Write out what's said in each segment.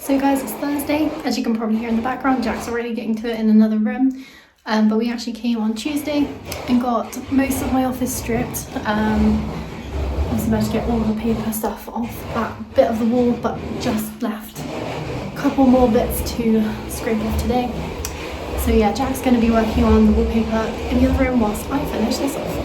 So guys, it's Thursday. As you can probably hear in the background, Jack's already getting to it in another room. But we actually came on Tuesday and got most of my office stripped. I was about to get all the paper stuff off that bit of the wall, but just left a couple more bits to scrape off today. So yeah, Jack's going to be working on the wallpaper in the other room whilst I finish this off.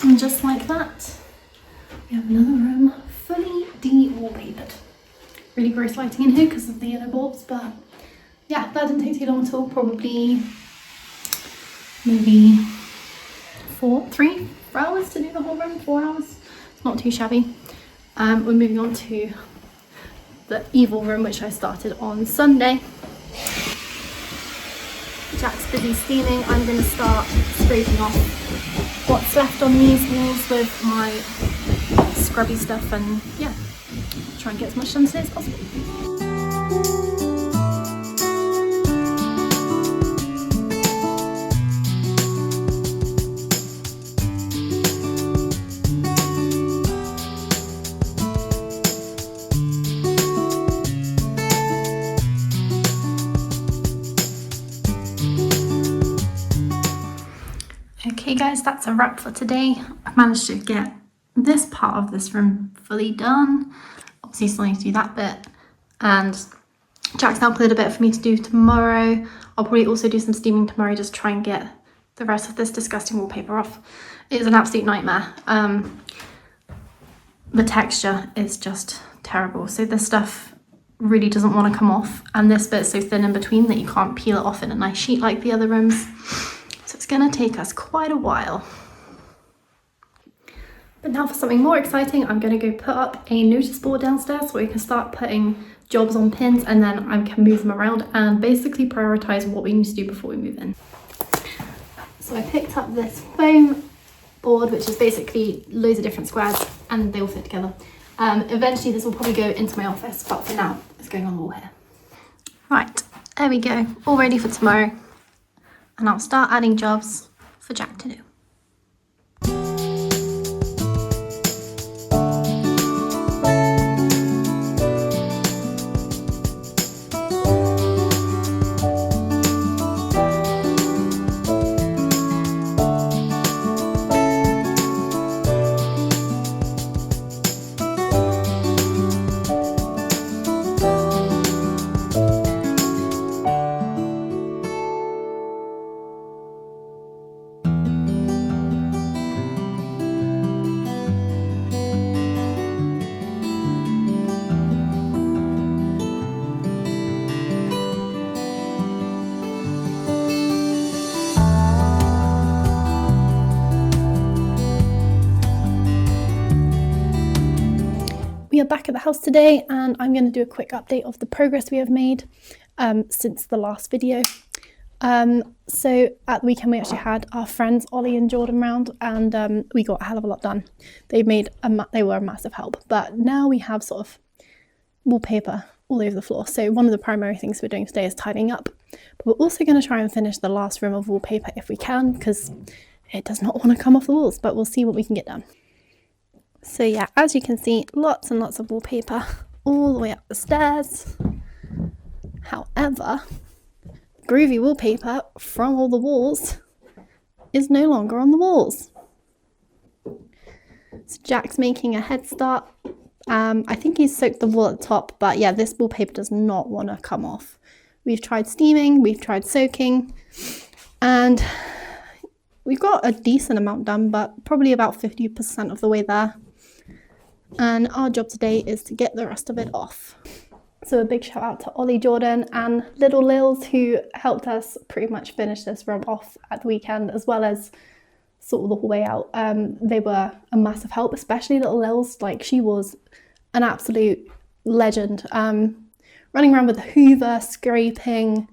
And just like that, we have another room fully de-wallpapered. Really gross lighting in here because of the yellow bulbs, but yeah, that didn't take too long at all. Probably maybe 3 hours to do the whole room, 4 hours. It's not too shabby. We're moving on to the evil room, which I started on Sunday. Jack's busy steaming. I'm going to start scraping off what's left on these walls with my scrubby stuff, and yeah, try and get as much done today as possible. Okay guys, that's a wrap for today. I've managed to get this part of this room fully done. Obviously still need to do that bit, and Jack's now cleared a bit for me to do tomorrow. I'll probably also do some steaming tomorrow, just try and get the rest of this disgusting wallpaper off. It is an absolute nightmare. The texture is just terrible, so this stuff really doesn't want to come off, and this bit's so thin in between that you can't peel it off in a nice sheet like the other rooms. So it's going to take us quite a while. But now for something more exciting, I'm going to go put up a notice board downstairs where we can start putting jobs on pins, and then I can move them around and basically prioritise what we need to do before we move in. So I picked up this foam board, which is basically loads of different squares, and they all fit together. Eventually this will probably go into my office, but for now it's going on the wall here. Right, there we go, all ready for tomorrow. And I'll start adding jobs for Jack to do. We are back at the house today, and I'm going to do a quick update of the progress we have made since the last video. So at the weekend we actually had our friends Ollie and Jordan round, and we got a hell of a lot done. They were a massive help, but now we have sort of wallpaper all over the floor. So one of the primary things we're doing today is tidying up, but we're also going to try and finish the last room of wallpaper if we can, because it does not want to come off the walls, but we'll see what we can get done. So yeah, as you can see, lots and lots of wallpaper all the way up the stairs. However, groovy wallpaper from all the walls is no longer on the walls. So Jack's making a head start. I think he's soaked the wall at the top, but yeah, this wallpaper does not want to come off. We've tried steaming, we've tried soaking, and we've got a decent amount done, but probably about 50% of the way there. And our job today is to get the rest of it off. So a big shout out to Ollie, Jordan and little Lills, who helped us pretty much finish this room off at the weekend, as well as sort of the whole way out. They were a massive help, especially little Lills. Like, she was an absolute legend. Running around with a hoover, scraping,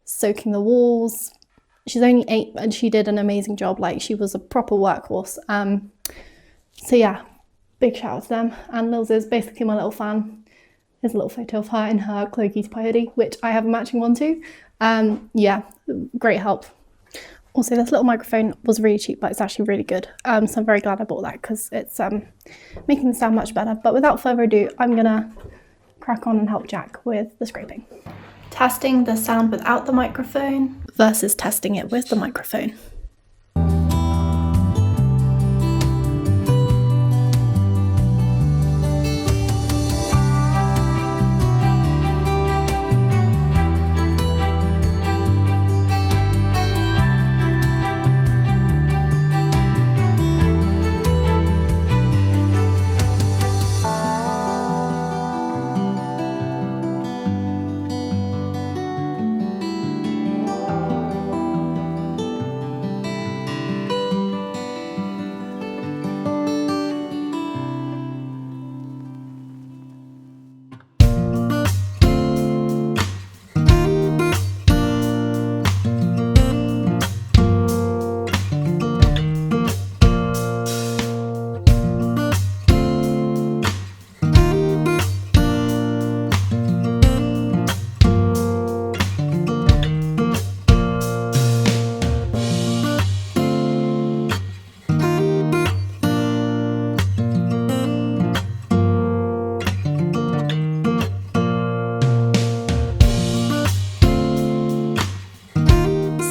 soaking the walls. She's only 8 and she did an amazing job. Like, she was a proper workhorse. So yeah, big shout out to them. And Lills is basically my little fan. Here's a little photo of her in her Chloe Cutie Pie hoodie, which I have a matching one too. Yeah, great help. Also, this little microphone was really cheap, but it's actually really good. So I'm very glad I bought that because it's making the sound much better. But without further ado, I'm gonna crack on and help Jack with the scraping. Testing the sound without the microphone versus testing it with the microphone.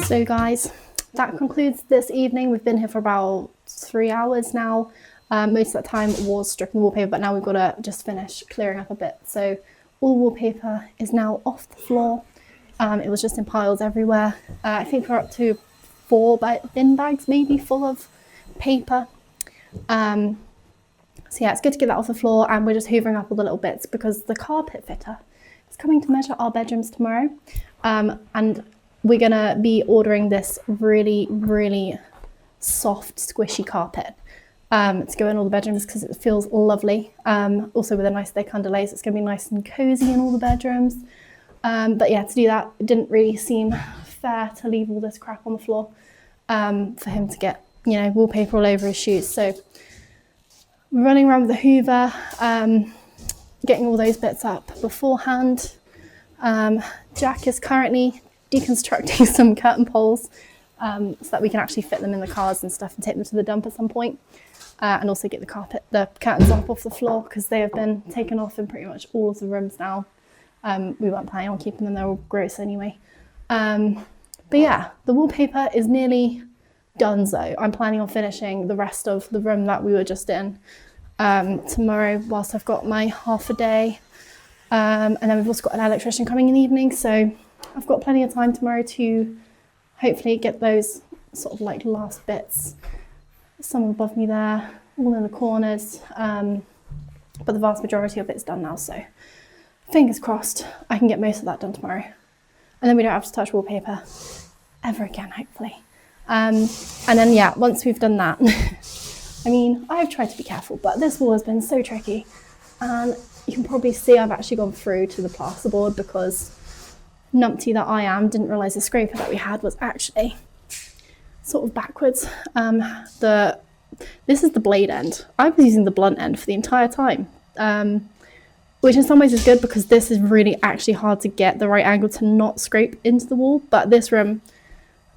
So guys, that concludes this evening. We've been here for about 3 hours now. Most of that time was stripping the wallpaper, but now we've got to just finish clearing up a bit. So all the wallpaper is now off the floor. It was just in piles everywhere. I think we're up to 4 bin bags maybe full of paper. So yeah, it's good to get that off the floor, and we're just hoovering up all the little bits because the carpet fitter is coming to measure our bedrooms tomorrow. And we're gonna be ordering this really, really soft, squishy carpet to go in all the bedrooms because it feels lovely. Also with a nice thick underlay, so it's gonna be nice and cozy in all the bedrooms. But yeah, to do that, it didn't really seem fair to leave all this crap on the floor for him to get, you know, wallpaper all over his shoes. So we're running around with the hoover, getting all those bits up beforehand. Jack is currently deconstructing some curtain poles so that we can actually fit them in the cars and stuff and take them to the dump at some point. And also get the curtains up off the floor because they have been taken off in pretty much all of the rooms now. We weren't planning on keeping them, they're all gross anyway. But yeah, the wallpaper is nearly done though. I'm planning on finishing the rest of the room that we were just in tomorrow whilst I've got my half a day. And then we've also got an electrician coming in the evening, so I've got plenty of time tomorrow to hopefully get those sort of like last bits, some above me there, all in the corners, but the vast majority of it's done now, so fingers crossed I can get most of that done tomorrow, and then we don't have to touch wallpaper ever again, hopefully. And then yeah, once we've done that, I mean, I've tried to be careful, but this wall has been so tricky, and you can probably see I've actually gone through to the plasterboard because numpty that I am didn't realise the scraper that we had was actually sort of backwards. This is the blade end. I was using the blunt end for the entire time, which in some ways is good because this is really actually hard to get the right angle to not scrape into the wall. But this room,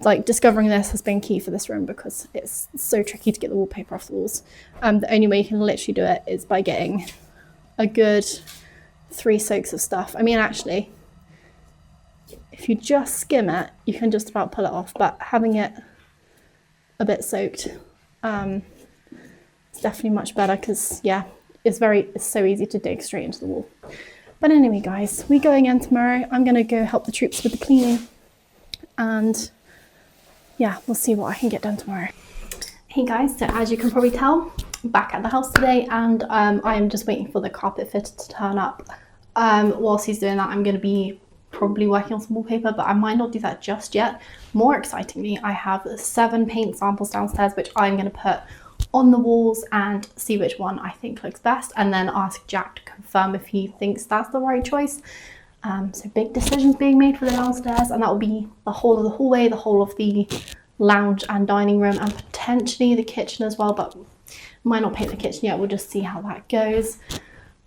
like discovering this has been key for this room because it's so tricky to get the wallpaper off the walls. The only way you can literally do it is by getting a good 3 soaks of stuff. I mean, actually, if you just skim it, you can just about pull it off, but having it a bit soaked, it's definitely much better because yeah, it's so easy to dig straight into the wall. But anyway, guys, we go again tomorrow. I'm gonna go help the troops with the cleaning, and yeah, we'll see what I can get done tomorrow. Hey guys, so as you can probably tell, I'm back at the house today, and I am just waiting for the carpet fitter to turn up. whilst he's doing that, I'm going to be probably working on some wallpaper, but I might not do that just yet. More excitingly, I have 7 paint samples downstairs, which I'm going to put on the walls and see which one I think looks best, and then ask Jack to confirm if he thinks that's the right choice. So big decisions being made for the downstairs, and that will be the whole of the hallway, the whole of the lounge and dining room, and potentially the kitchen as well, but might not paint the kitchen yet. We'll just see how that goes.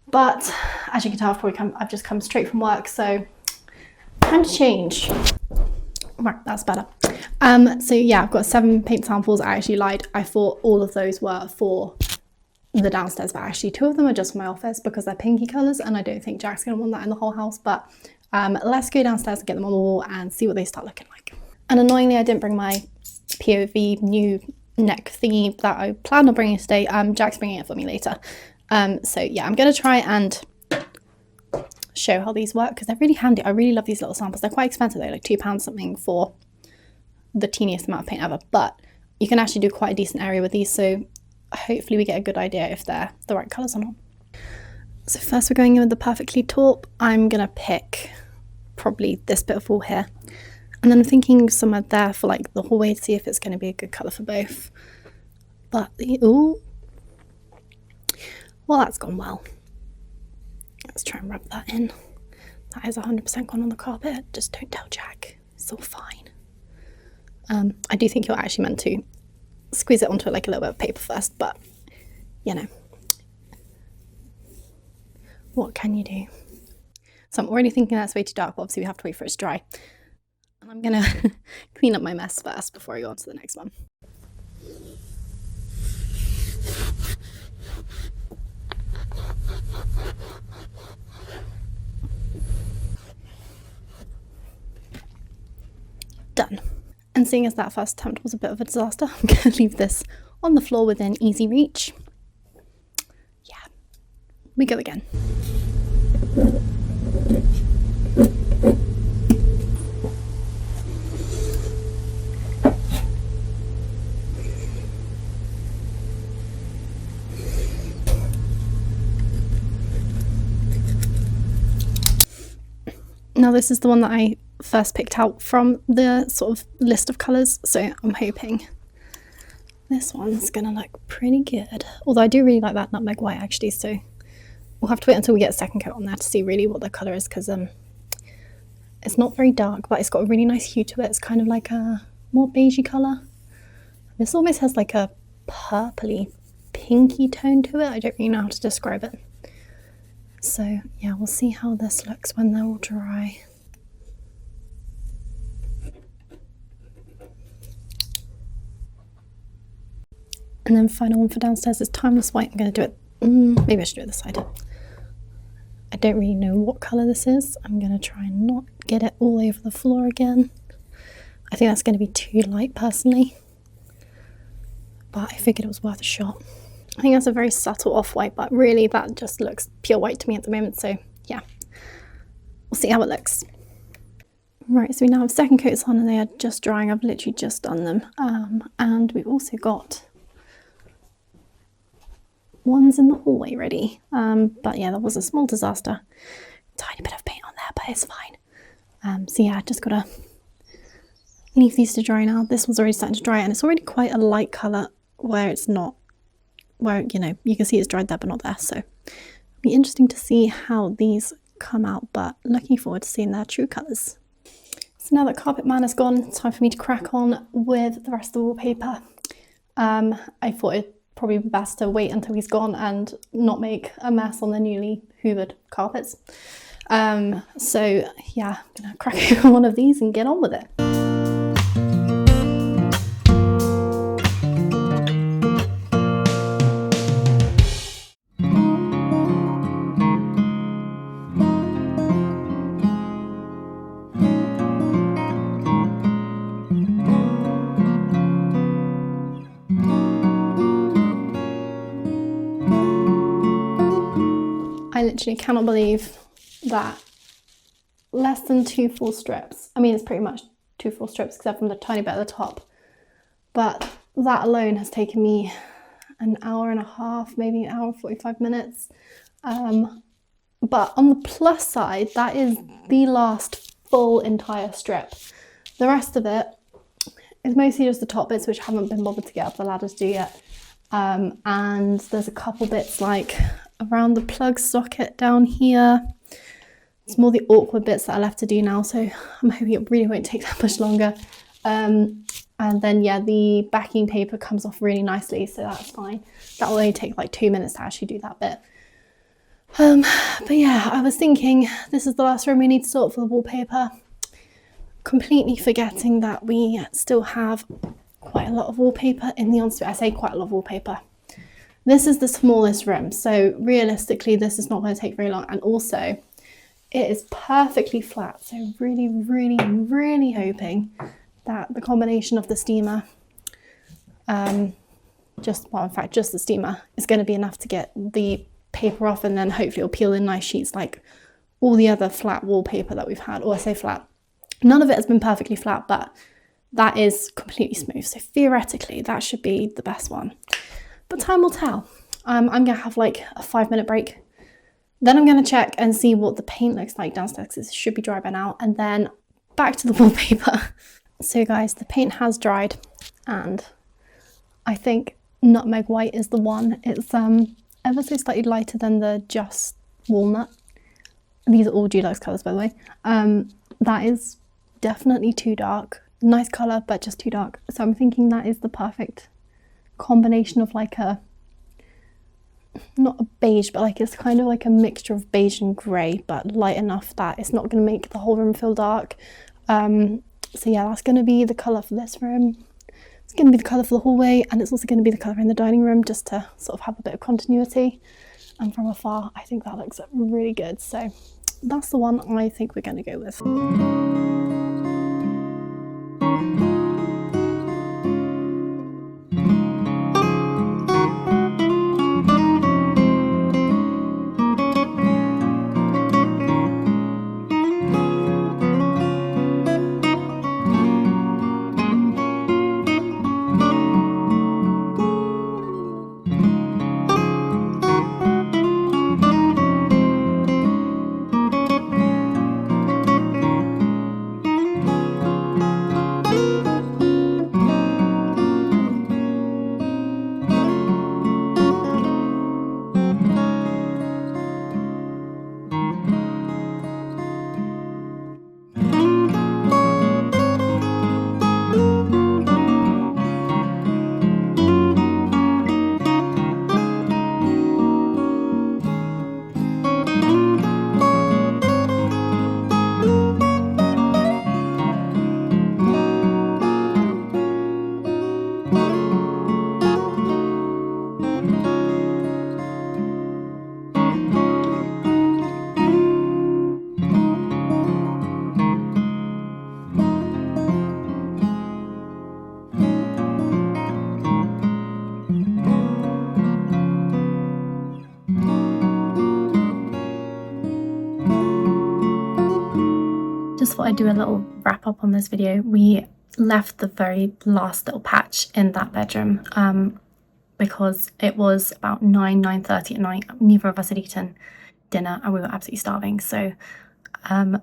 But as you can tell, I've just come straight from work, so time to change. Right, that's better. So yeah, I've got 7 paint samples. I actually lied. I thought all of those were for the downstairs, but actually 2 of them are just for my office because they're pinky colours, and I don't think Jack's going to want that in the whole house. But let's go downstairs and get them on the wall and see what they start looking like. And annoyingly, I didn't bring my POV new neck thingy that I planned on bringing today. Jack's bringing it for me later. So yeah, I'm going to try and show how these work because they're really handy. I really love these little samples. They're quite expensive though, like £2 something for the teeniest amount of paint ever, but you can actually do quite a decent area with these, so hopefully we get a good idea if they're the right colours or not. So first we're going in with the Perfectly Taupe. I'm going to pick probably this bit of wall here, and then I'm thinking somewhere there for like the hallway to see if it's going to be a good colour for both. But, ooh, well, that's gone well. Let's try and rub that in. That is 100% gone on the carpet. Just don't tell Jack. It's all fine. I do think you're actually meant to squeeze it onto like a little bit of paper first, but you know, what can you do? So I'm already thinking that's way too dark, but obviously we have to wait for it to dry. And I'm gonna clean up my mess first before I go on to the next one. Done. And seeing as that first attempt was a bit of a disaster, I'm going to leave this on the floor within easy reach. Yeah, we go again. Now this is the one that I first picked out from the sort of list of colours, so I'm hoping this one's gonna look pretty good. Although I do really like that nutmeg white actually, so we'll have to wait until we get a second coat on there to see really what the colour is, because it's not very dark, but it's got a really nice hue to it. It's kind of like a more beigey colour. This almost has like a purpley pinky tone to it. I don't really know how to describe it. So yeah, we'll see how this looks when they're all dry. And then final one for downstairs is Timeless White. I'm going to do it, maybe I should do it this side. I don't really know what colour this is. I'm going to try and not get it all over the floor again. I think that's going to be too light personally, but I figured it was worth a shot. I think that's a very subtle off-white, but really that just looks pure white to me at the moment, so yeah, we'll see how it looks. Right, so we now have second coats on and they are just drying. I've literally just done them, and we've also got ones in the hallway ready, but yeah, that was a small disaster. Tiny bit of paint on there, but it's fine. So yeah, just gotta leave these to dry now. This one's already starting to dry, and it's already quite a light colour where it's not, where, you know, you can see it's dried there but not there, so it'll be interesting to see how these come out, but looking forward to seeing their true colours. So now that Carpet Man is gone, it's time for me to crack on with the rest of the wallpaper. I thought it'd probably be best to wait until he's gone and not make a mess on the newly hoovered carpets. So yeah, I'm gonna crack one of these and get on with it. I literally cannot believe that less than 2 full strips, I mean it's pretty much 2 full strips except from the tiny bit at the top, but that alone has taken me an hour and a half, maybe an hour and 45 minutes. But on the plus side, that is the last full entire strip. The rest of it is mostly just the top bits, which haven't been bothered to get up the ladder to do yet. And there's a couple bits like around the plug socket down here. It's more the awkward bits that are left to do now, so I'm hoping it really won't take that much longer. And then yeah, the backing paper comes off really nicely, so that's fine. That will only take like 2 minutes to actually do that bit. But yeah, I was thinking this is the last room we need to sort for the wallpaper. Completely forgetting that we still have quite a lot of wallpaper in the ensuite. I say quite a lot of wallpaper. This is the smallest room, so realistically this is not going to take very long, and also it is perfectly flat, so really, really, really hoping that the combination of the steamer, just the steamer, is going to be enough to get the paper off, and then hopefully it'll peel in nice sheets like all the other flat wallpaper that we've had. Or I say flat, none of it has been perfectly flat, but that is completely smooth, so theoretically that should be the best one, but time will tell. I'm gonna have like a 5-minute break, then I'm gonna check and see what the paint looks like downstairs, because it should be dry by now, and then back to the wallpaper. So guys, the paint has dried, and I think nutmeg white is the one. It's ever so slightly lighter than the just walnut. These are all Dulux colours, by the way. That is definitely too dark. Nice colour, but just too dark. So I'm thinking that is the perfect combination of like a, not a beige, but like it's kind of like a mixture of beige and grey, but light enough that it's not going to make the whole room feel dark. So yeah, that's going to be the colour for this room. It's going to be the colour for the hallway, and it's also going to be the colour in the dining room, just to sort of have a bit of continuity. And from afar, I think that looks really good. So that's the one I think we're going to go with. Just thought I'd do a little wrap up on this video. We left the very last little patch in that bedroom because it was about 9:30 at night. Neither of us had eaten dinner and we were absolutely starving, so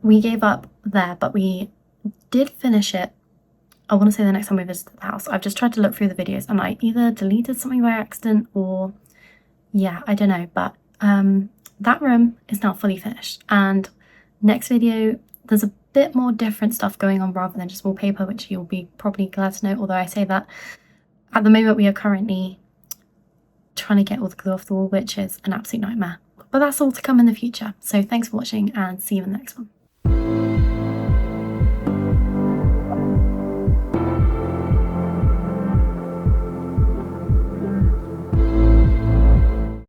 we gave up there, but we did finish it. I want to say the next time we visited the house. I've just tried to look through the videos and I either deleted something by accident or yeah, I don't know, but that room is now fully finished, and next video there's a bit more different stuff going on rather than just wallpaper, which you'll be probably glad to know, although I say that at the moment we are currently trying to get all the glue off the wall, which is an absolute nightmare, but that's all to come in the future. So thanks for watching and see you in the next one.